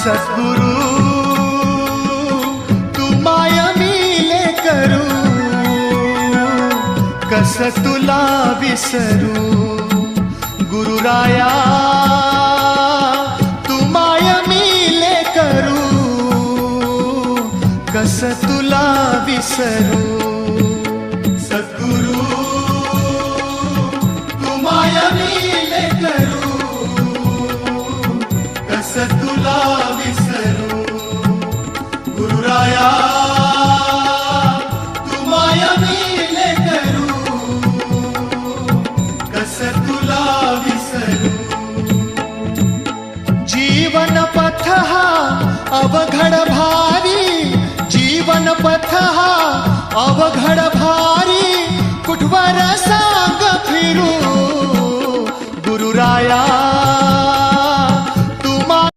सद्गुरु तू माय मिले करू, कस तुला विसरू. गुरुराया तू माय मिले करू, कस तुला विसरू. सद्गुरु तू माय मिले करू, कस तुला विसरू. गुरुराया तू माय मिले करू, कस तुला विसरू. जीवन पथ हा अवघड भारी, जीवन पथ हा अवघड भारी, कुठवर सांग फिरू. गुरुराया